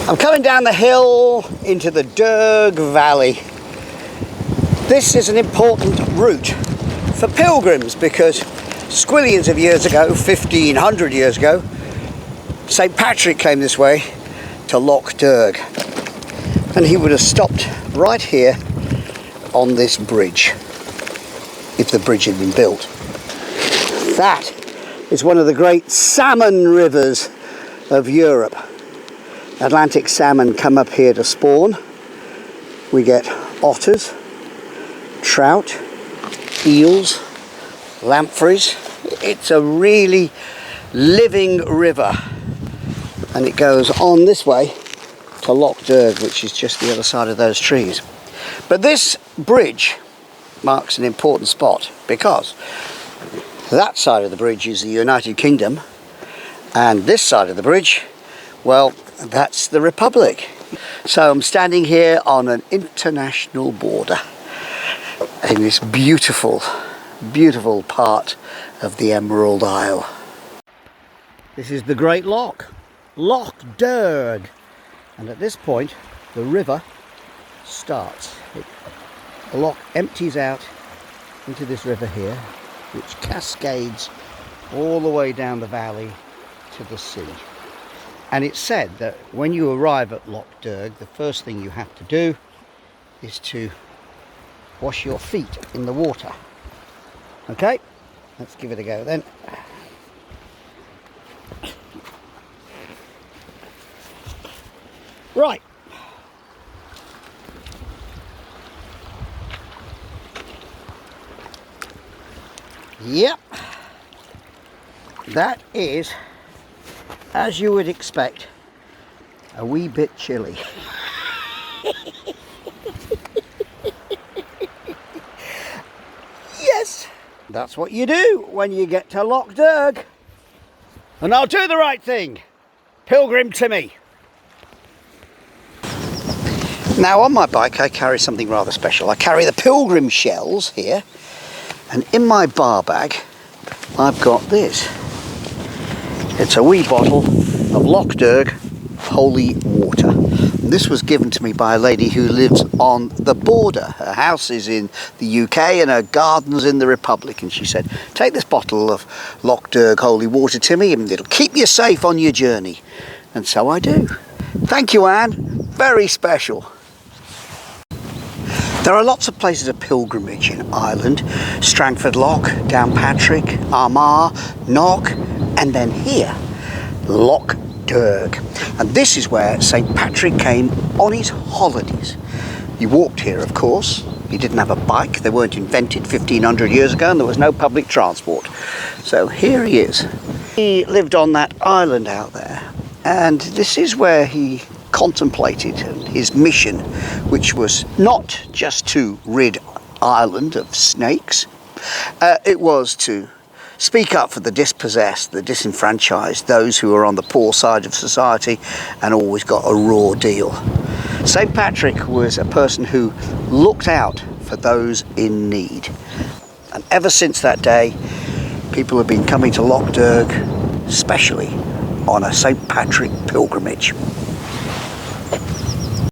I'm coming down the hill into the Derg Valley. This is an important route for pilgrims because squillions of years ago, 1500 years ago, St. Patrick came this way to Lough Derg, and he would have stopped right here on this bridge if the bridge had been built. That is one of the great salmon rivers of Europe. Atlantic salmon come up here to spawn. We get otters, trout, eels, lampreys. It's a really living river, and it goes on this way to Lough Derg, which is just the other side of those trees. But this bridge marks an important spot because that side of the bridge is the United Kingdom, and this side of the bridge, well, that's the Republic. So I'm standing here on an international border in this beautiful, beautiful part of the Emerald Isle. This is the Great Lough, Lough Derg, and at this point the river starts. The lough empties out into this river here, which cascades all the way down the valley to the sea. And it's said that when you arrive at Lough Derg, the first thing you have to do is to wash your feet in the water. Okay, let's give it a go then. Right. Yep. That is, as you would expect, a wee bit chilly. Yes, that's what you do when you get to Lough Derg. And I'll do the right thing. Pilgrim to me. Now on my bike I carry something rather special. I carry the pilgrim shells here, and in my bar bag I've got this. It's a wee bottle of Lough Derg holy water. This was given to me by a lady who lives on the border. Her house is in the UK and her garden's in the Republic, and she said, take this bottle of Lough Derg holy water to me and it'll keep you safe on your journey. And so I do. Thank you, Anne. Very special. There are lots of places of pilgrimage in Ireland. Strangford Lough, Downpatrick, Armagh, Knock, and then here, Lough Derg. And this is where St. Patrick came on his holidays. He walked here, of course. He didn't have a bike. They weren't invented 1500 years ago, and there was no public transport. So here he is. He lived on that island out there, and this is where he contemplated his mission, which was not just to rid Ireland of snakes. It was to speak up for the dispossessed, the disenfranchised, those who are on the poor side of society and always got a raw deal. St. Patrick was a person who looked out for those in need. And ever since that day, people have been coming to Lough Derg, especially on a St. Patrick pilgrimage.